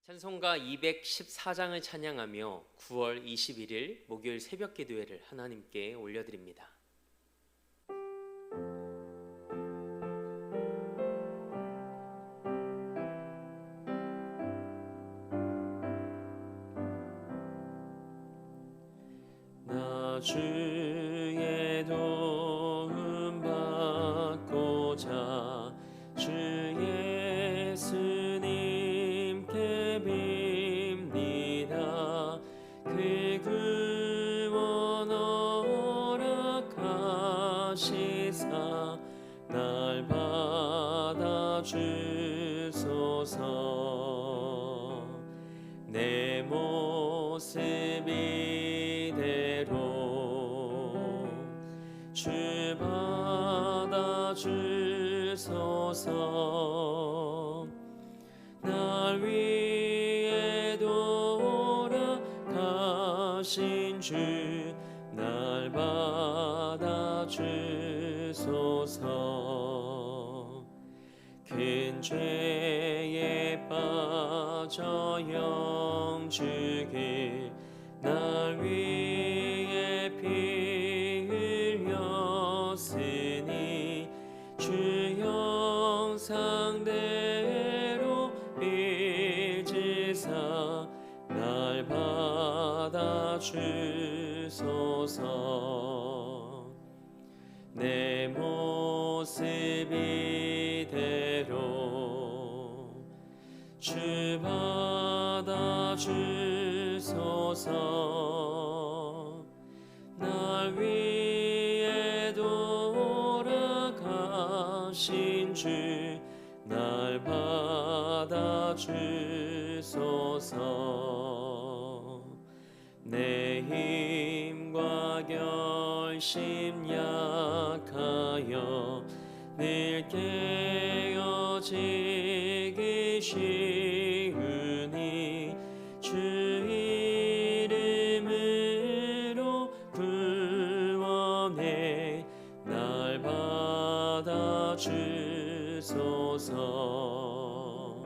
찬송가 214장을 찬양하며 9월 21일 목요일 새벽 기도회를 하나님께 올려드립니다. 나 주의 도움 받고자 주 예수님께 빕니다. 그 구원 허락하시사 날 받아주소서. 내 모습 이대로 주 받아주소서. 날 위해 돌아가신 주 날 받아주소서. 큰 죄에 빠져 영주길 날 위해 피 흘렸으니 주 형상대로 빚으사 날 받아주소서. 내 모습 이대로 주 받아주소서. 날 위해 돌아가신 주 날 받아주소서. 내 힘과 결심 약하여 늘 깨어지기 쉬우니 주 이름으로 구원해 날 받아주소서.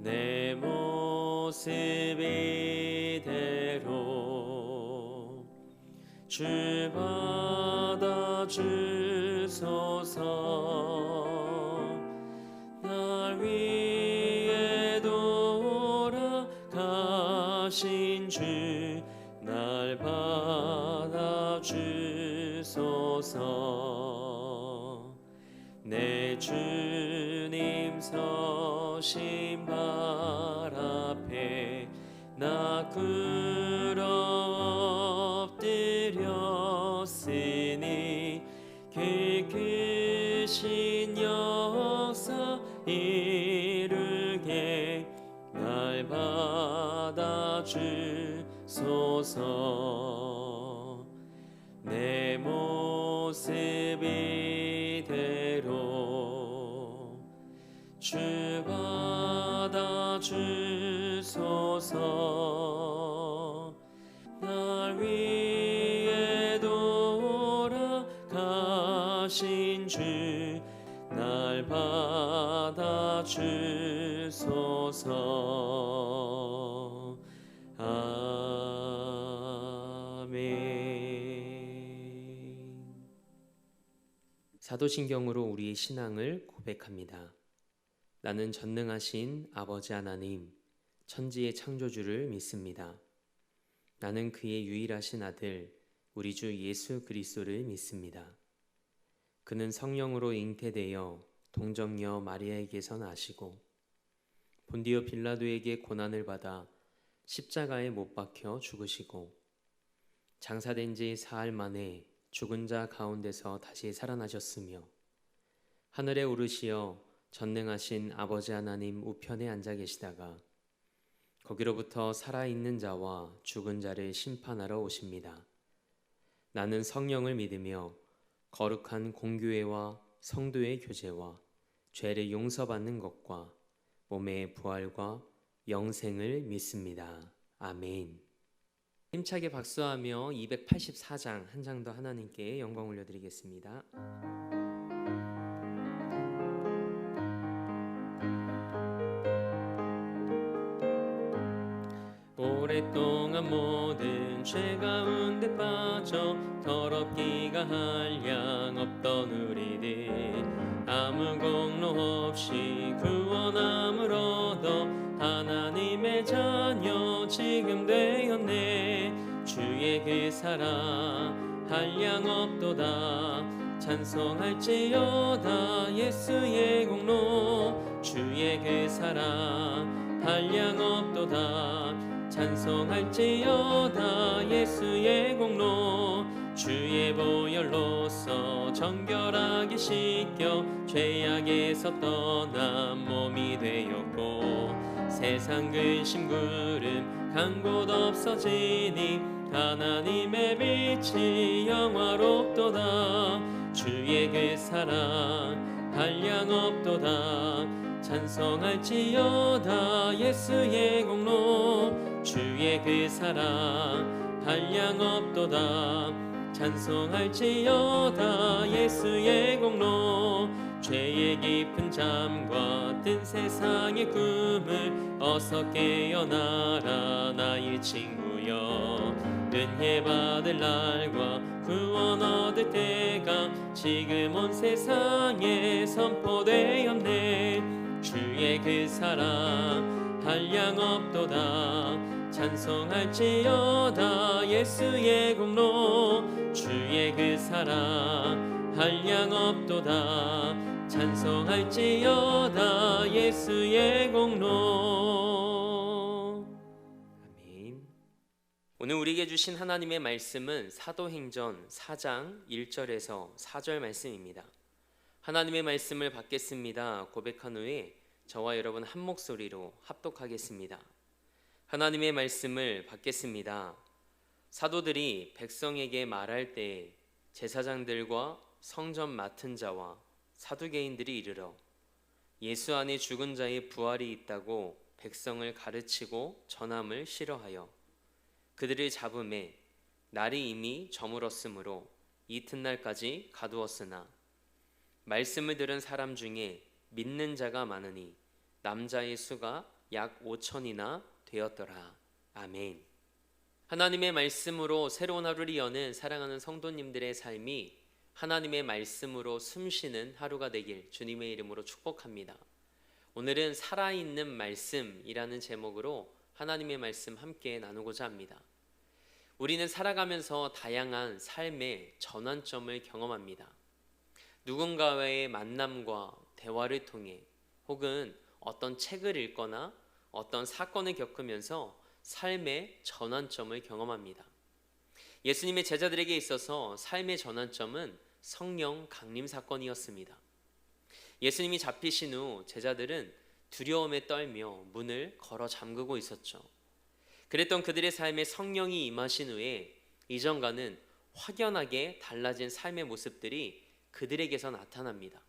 내 모습 이대로 주 받아주소서. 날 위해 돌아가신 주 날 받아주소서. 내 주님 서신 발 앞에 나 꿇어 엎드렸으니 그 크신 역사 이루게 날 받아주소서. 내 모습 이대로 주 받아주소서. 날 위해 돌아가신 주 날 받아주소서. 아멘. 사도신경으로 우리의 신앙을 고백합니다. 나는 전능하신 아버지 하나님, 천지의 창조주를 믿습니다. 나는 그의 유일하신 아들, 우리 주 예수 그리스도를 믿습니다. 그는 성령으로 잉태되어 동정녀 마리아에게서 나시고 본디오 빌라도에게 고난을 받아 십자가에 못 박혀 죽으시고 장사된 지 사흘 만에 죽은 자 가운데서 다시 살아나셨으며 하늘에 오르시어 전능하신 아버지 하나님 우편에 앉아 계시다가 거기로부터 살아있는 자와 죽은 자를 심판하러 오십니다. 나는 성령을 믿으며 거룩한 공교회와 성도의 교제와 죄를 용서받는 것과 몸의 부활과 영생을 믿습니다. 아멘. 힘차게 박수하며 284장 한 장 더 하나님께 영광 올려드리겠습니다. 오랫동안 모든 죄 가운데 빠져 더럽기가 한량 없던 우리들 아무 공로 없이 구원함을 얻어 하나님의 자녀 지금 되었네. 주의 그 사랑 한량 없도다. 찬송할지어다 예수의 공로. 주의 그 사랑 한량 없도다. 찬송할지어다 예수의 공로. 주의 보혈로서 정결하게 씻겨 죄악에서 떠난 몸이 되었고 세상 근심 구름 간 곳 없어지니 하나님의 빛이 영화롭도다. 주의 그 사랑 한량 없도다. 찬송할지어다 예수의 공로. 주의 그 사랑 한량 없도다. 찬송할지어다 예수의 공로. 죄의 깊은 잠과 뜬 세상의 꿈을 어서 깨어나라 나의 친구여. 은혜 받을 날과 구원 얻을 때가 지금 온 세상에 선포되었네. 주의 그 사랑 한량 없도다. 찬송할지어다 예수의 공로. 주의 그 사랑 한량 없도다. 찬송할지어다 예수의 공로. 아멘. 오늘 우리에게 주신 하나님의 말씀은 사도행전 4장 1절에서 4절 말씀입니다. 하나님의 말씀을 받겠습니다 고백한 후에 저와 여러분 한 목소리로 합독하겠습니다. 하나님의 말씀을 받겠습니다. 사도들이 백성에게 말할 때 제사장들과 성전 맡은 자와 사두개인들이 이르러 예수 안에 죽은 자의 부활이 있다고 백성을 가르치고 전함을 싫어하여 그들을 잡음에 날이 이미 저물었으므로 이튿날까지 가두었으나 말씀을 들은 사람 중에 믿는 자가 많으니 남자의 수가 약 5천이나 되었더라. 아멘. 하나님의 말씀으로 새로운 하루를 여는 사랑하는 성도님들의 삶이 하나님의 말씀으로 숨쉬는 하루가 되길 주님의 이름으로 축복합니다. 오늘은 살아있는 말씀이라는 제목으로 하나님의 말씀 함께 나누고자 합니다. 우리는 살아가면서 다양한 삶의 전환점을 경험합니다. 누군가와의 만남과 대화를 통해 혹은 어떤 책을 읽거나 어떤 사건을 겪으면서 삶의 전환점을 경험합니다. 예수님의 제자들에게 있어서 삶의 전환점은 성령 강림 사건이었습니다. 예수님이 잡히신 후 제자들은 두려움에 떨며 문을 걸어 잠그고 있었죠. 그랬던 그들의 삶에 성령이 임하신 후에 이전과는 확연하게 달라진 삶의 모습들이 그들에게서 나타납니다.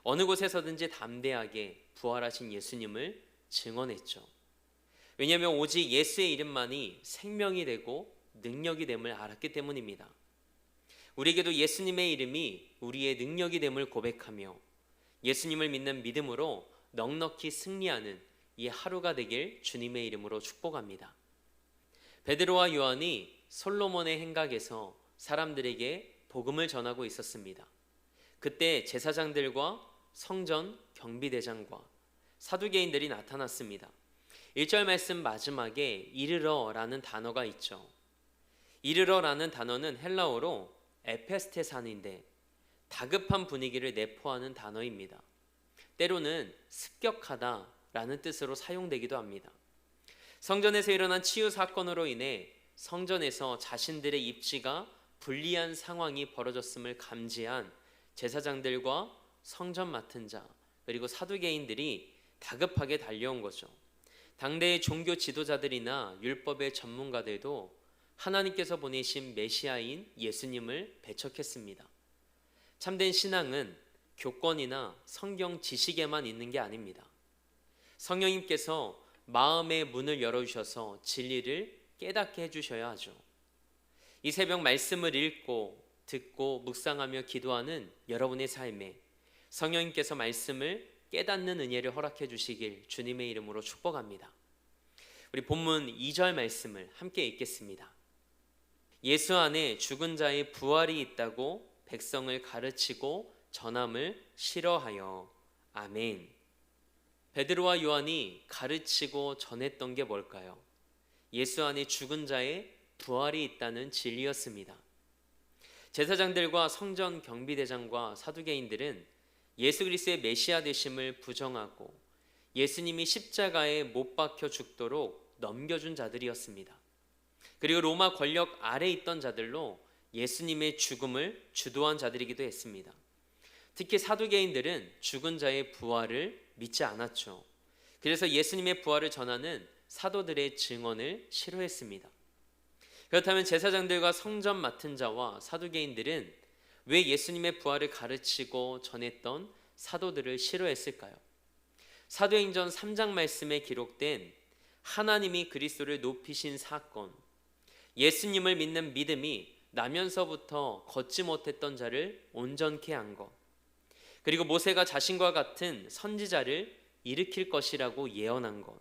어느 곳에서든지 담대하게 부활하신 예수님을 증언했죠. 왜냐하면 오직 예수의 이름만이 생명이 되고 능력이 됨을 알았기 때문입니다. 우리에게도 예수님의 이름이 우리의 능력이 됨을 고백하며 예수님을 믿는 믿음으로 넉넉히 승리하는 이 하루가 되길 주님의 이름으로 축복합니다. 베드로와 요한이 솔로몬의 행각에서 사람들에게 복음을 전하고 있었습니다. 그때 제사장들과 성전 경비대장과 사두개인들이 나타났습니다. 1절 말씀 마지막에 이르러라는 단어가 있죠. 이르러라는 단어는 헬라어로 에페스테산인데 다급한 분위기를 내포하는 단어입니다. 때로는 습격하다라는 뜻으로 사용되기도 합니다. 성전에서 일어난 치유 사건으로 인해 성전에서 자신들의 입지가 불리한 상황이 벌어졌음을 감지한 제사장들과 성전 맡은 자 그리고 사두개인들이 다급하게 달려온 거죠. 당대의 종교 지도자들이나 율법의 전문가들도 하나님께서 보내신 메시아인 예수님을 배척했습니다. 참된 신앙은 교권이나 성경 지식에만 있는 게 아닙니다. 성령님께서 마음의 문을 열어주셔서 진리를 깨닫게 해주셔야 하죠. 이 새벽 말씀을 읽고 듣고 묵상하며 기도하는 여러분의 삶에 성령님께서 말씀을 깨닫는 은혜를 허락해 주시길 주님의 이름으로 축복합니다. 우리 본문 2절 말씀을 함께 읽겠습니다. 예수 안에 죽은 자의 부활이 있다고 백성을 가르치고 전함을 싫어하여. 아멘. 베드로와 요한이 가르치고 전했던 게 뭘까요? 예수 안에 죽은 자의 부활이 있다는 진리였습니다. 제사장들과 성전 경비대장과 사두개인들은 예수 그리스도의 메시아 되심을 부정하고 예수님이 십자가에 못 박혀 죽도록 넘겨준 자들이었습니다. 그리고 로마 권력 아래 있던 자들로 예수님의 죽음을 주도한 자들이기도 했습니다. 특히 사두개인들은 죽은 자의 부활을 믿지 않았죠. 그래서 예수님의 부활을 전하는 사도들의 증언을 싫어했습니다. 그렇다면 제사장들과 성전 맡은 자와 사두개인들은 왜 예수님의 부활을 가르치고 전했던 사도들을 싫어했을까요? 사도행전 3장 말씀에 기록된 하나님이 그리스도를 높이신 사건, 예수님을 믿는 믿음이 나면서부터 걷지 못했던 자를 온전케 한 것, 그리고 모세가 자신과 같은 선지자를 일으킬 것이라고 예언한 것,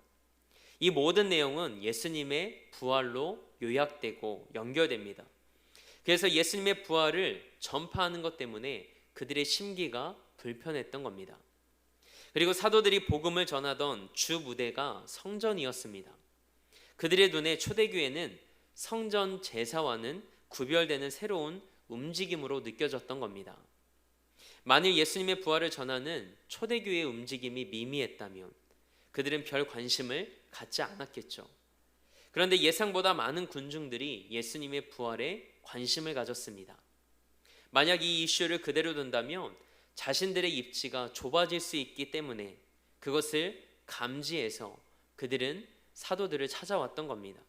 이 모든 내용은 예수님의 부활로 요약되고 연결됩니다. 그래서 예수님의 부활을 전파하는 것 때문에 그들의 심기가 불편했던 겁니다. 그리고 사도들이 복음을 전하던 주 무대가 성전이었습니다. 그들의 눈에 초대교회는 성전 제사와는 구별되는 새로운 움직임으로 느껴졌던 겁니다. 만일 예수님의 부활을 전하는 초대교회의 움직임이 미미했다면 그들은 별 관심을 갖지 않았겠죠. 그런데 예상보다 많은 군중들이 예수님의 부활에 관심을 가졌습니다. 만약 이 이슈를 그대로 둔다면 자신들의 입지가 좁아질 수 있기 때문에 그것을 감지해서 그들은 사도들을 찾아왔던 겁니다.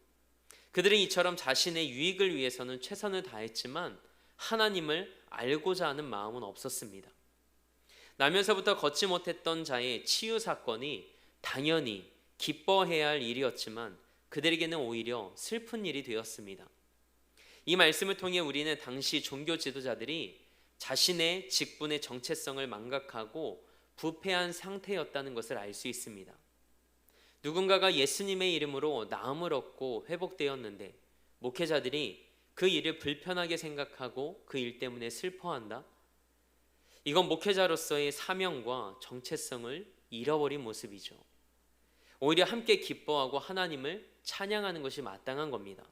그들은 이처럼 자신의 유익을 위해서는 최선을 다했지만 하나님을 알고자 하는 마음은 없었습니다. 나면서부터 걷지 못했던 자의 치유 사건이 당연히 기뻐해야 할 일이었지만 그들에게는 오히려 슬픈 일이 되었습니다. 이 말씀을 통해 우리는 당시 종교 지도자들이 자신의 직분의 정체성을 망각하고 부패한 상태였다는 것을 알 수 있습니다. 누군가가 예수님의 이름으로 나음을 얻고 회복되었는데 목회자들이 그 일을 불편하게 생각하고 그 일 때문에 슬퍼한다? 이건 목회자로서의 사명과 정체성을 잃어버린 모습이죠. 오히려 함께 기뻐하고 하나님을 찬양하는 것이 마땅한 겁니다.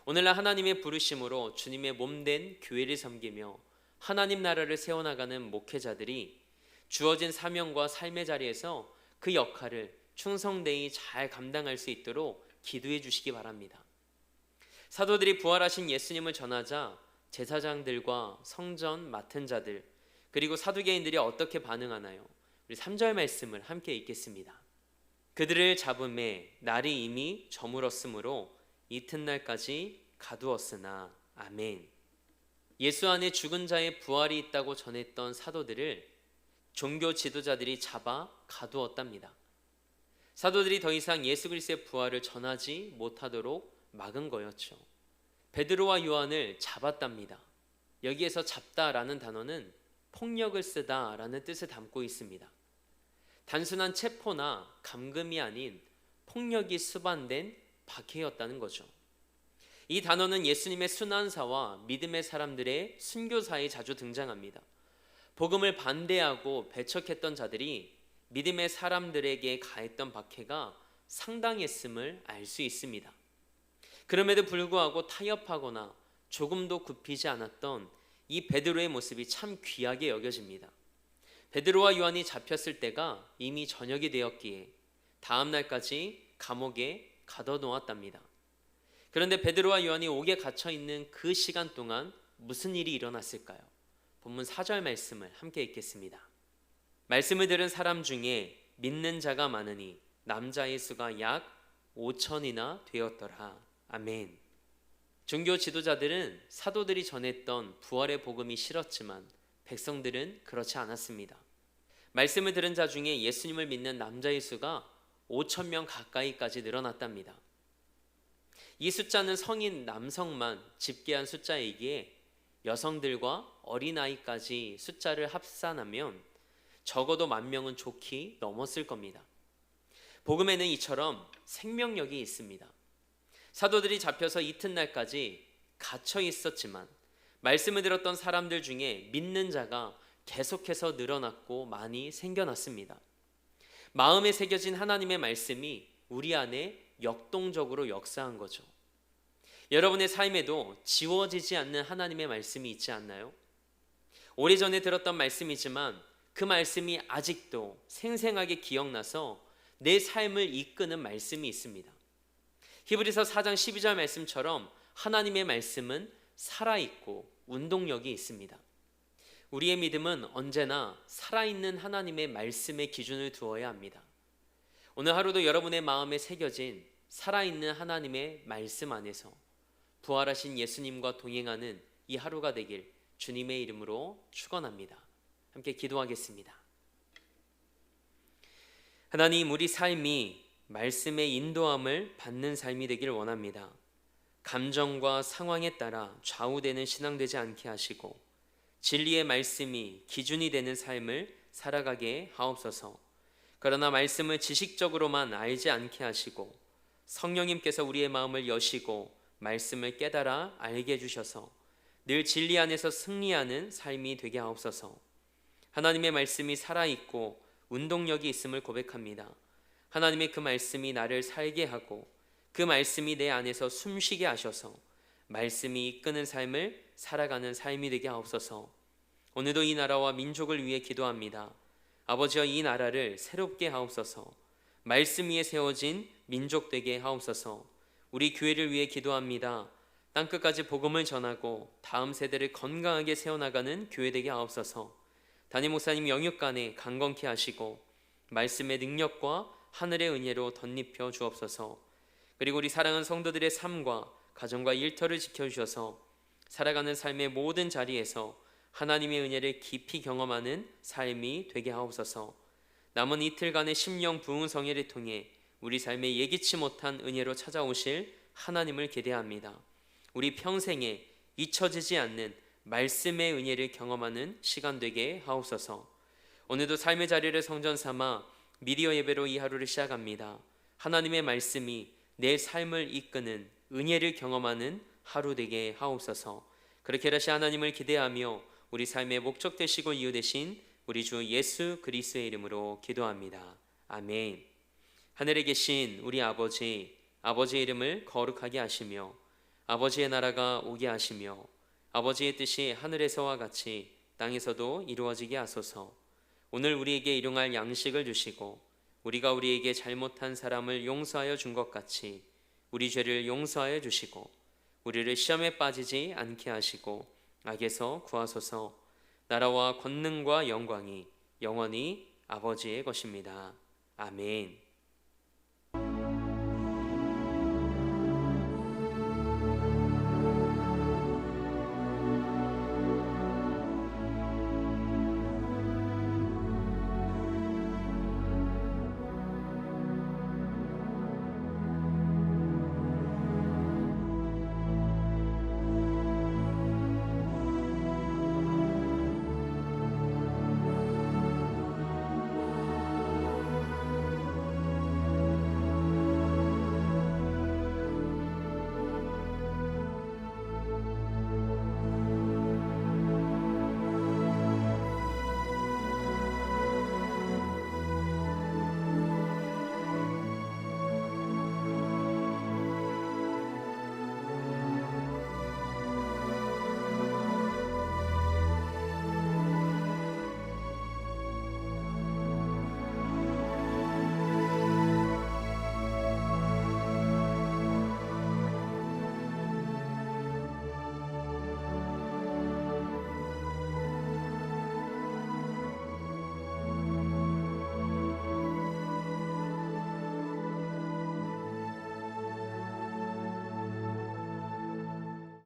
오늘날 하나님의 부르심으로 주님의 몸된 교회를 섬기며 하나님 나라를 세워나가는 목회자들이 주어진 사명과 삶의 자리에서 그 역할을 충성되이 잘 감당할 수 있도록 기도해 주시기 바랍니다. 사도들이 부활하신 예수님을 전하자 제사장들과 성전 맡은 자들 그리고 사두개인들이 어떻게 반응하나요? 우리 3절 말씀을 함께 읽겠습니다. 그들을 잡음에 날이 이미 저물었으므로 이튿날까지 가두었으나. 아멘. 예수 안에 죽은 자의 부활이 있다고 전했던 사도들을 종교 지도자들이 잡아 가두었답니다. 사도들이 더 이상 예수 그리스도의 부활을 전하지 못하도록 막은 거였죠. 베드로와 요한을 잡았답니다. 여기에서 잡다라는 단어는 폭력을 쓰다라는 뜻을 담고 있습니다. 단순한 체포나 감금이 아닌 폭력이 수반된 박해였다는 거죠. 이 단어는 예수님의 순환사와 믿음의 사람들의 순교사에 자주 등장합니다. 복음을 반대하고 배척했던 자들이 믿음의 사람들에게 가했던 박해가 상당했음을 알 수 있습니다. 그럼에도 불구하고 타협하거나 조금도 굽히지 않았던 이 베드로의 모습이 참 귀하게 여겨집니다. 베드로와 요한이 잡혔을 때가 이미 저녁이 되었기에 다음 날까지 감옥에 가둬놓았답니다. 그런데 베드로와 요한이 옥에 갇혀 있는 그 시간 동안 무슨 일이 일어났을까요? 본문 4절 말씀을 함께 읽겠습니다. 말씀을 들은 사람 중에 믿는 자가 많으니 남자의 수가 약 5천이나 되었더라. 아멘. 종교 지도자들은 사도들이 전했던 부활의 복음이 싫었지만 백성들은 그렇지 않았습니다. 말씀을 들은 자 중에 예수님을 믿는 남자의 수가 5천 명 가까이까지 늘어났답니다. 이 숫자는 성인 남성만 집계한 숫자이기에 여성들과 어린아이까지 숫자를 합산하면 적어도 10,000명은 좋게 넘었을 겁니다. 복음에는 이처럼 생명력이 있습니다. 사도들이 잡혀서 이튿날까지 갇혀 있었지만 말씀을 들었던 사람들 중에 믿는 자가 계속해서 늘어났고 많이 생겨났습니다. 마음에 새겨진 하나님의 말씀이 우리 안에 역동적으로 역사한 거죠. 여러분의 삶에도 지워지지 않는 하나님의 말씀이 있지 않나요? 오래전에 들었던 말씀이지만 그 말씀이 아직도 생생하게 기억나서 내 삶을 이끄는 말씀이 있습니다. 히브리서 4장 12절 말씀처럼 하나님의 말씀은 살아있고 운동력이 있습니다. 우리의 믿음은 언제나 살아있는 하나님의 말씀에 기준을 두어야 합니다. 오늘 하루도 여러분의 마음에 새겨진 살아있는 하나님의 말씀 안에서 부활하신 예수님과 동행하는 이 하루가 되길 주님의 이름으로 축원합니다. 함께 기도하겠습니다. 하나님, 우리 삶이 말씀의 인도함을 받는 삶이 되길 원합니다. 감정과 상황에 따라 좌우되는 신앙 되지 않게 하시고 진리의 말씀이 기준이 되는 삶을 살아가게 하옵소서. 그러나 말씀을 지식적으로만 알지 않게 하시고 성령님께서 우리의 마음을 여시고 말씀을 깨달아 알게 해주셔서 늘 진리 안에서 승리하는 삶이 되게 하옵소서. 하나님의 말씀이 살아있고 운동력이 있음을 고백합니다. 하나님의 그 말씀이 나를 살게 하고 그 말씀이 내 안에서 숨쉬게 하셔서 말씀이 이끄는 삶을 살아가는 삶이 되게 하옵소서. 오늘도 이 나라와 민족을 위해 기도합니다. 아버지여, 이 나라를 새롭게 하옵소서. 말씀 위에 세워진 민족 되게 하옵소서. 우리 교회를 위해 기도합니다. 땅끝까지 복음을 전하고 다음 세대를 건강하게 세워나가는 교회 되게 하옵소서. 담임 목사님 영육간에 강건케 하시고 말씀의 능력과 하늘의 은혜로 덧입혀 주옵소서. 그리고 우리 사랑하는 성도들의 삶과 가정과 일터를 지켜주셔서 살아가는 삶의 모든 자리에서 하나님의 은혜를 깊이 경험하는 삶이 되게 하옵소서. 남은 이틀간의 심령 부흥 성회를 통해 우리 삶에 예기치 못한 은혜로 찾아오실 하나님을 기대합니다. 우리 평생에 잊혀지지 않는 말씀의 은혜를 경험하는 시간 되게 하옵소서. 오늘도 삶의 자리를 성전 삼아 미디어 예배로 이 하루를 시작합니다. 하나님의 말씀이 내 삶을 이끄는 은혜를 경험하는 하루 되게 하옵소서. 그렇게 하시 하나님을 기대하며 우리 삶의 목적 되시고 이유 되신 우리 주 예수 그리스도의 이름으로 기도합니다. 아멘. 하늘에 계신 우리 아버지, 아버지의 이름을 거룩하게 하시며 아버지의 나라가 오게 하시며 아버지의 뜻이 하늘에서와 같이 땅에서도 이루어지게 하소서. 오늘 우리에게 일용할 양식을 주시고 우리가 우리에게 잘못한 사람을 용서하여 준 것 같이 우리 죄를 용서하여 주시고 우리를 시험에 빠지지 않게 하시고 악에서 구하소서. 나라와 권능과 영광이 영원히 아버지의 것입니다. 아멘.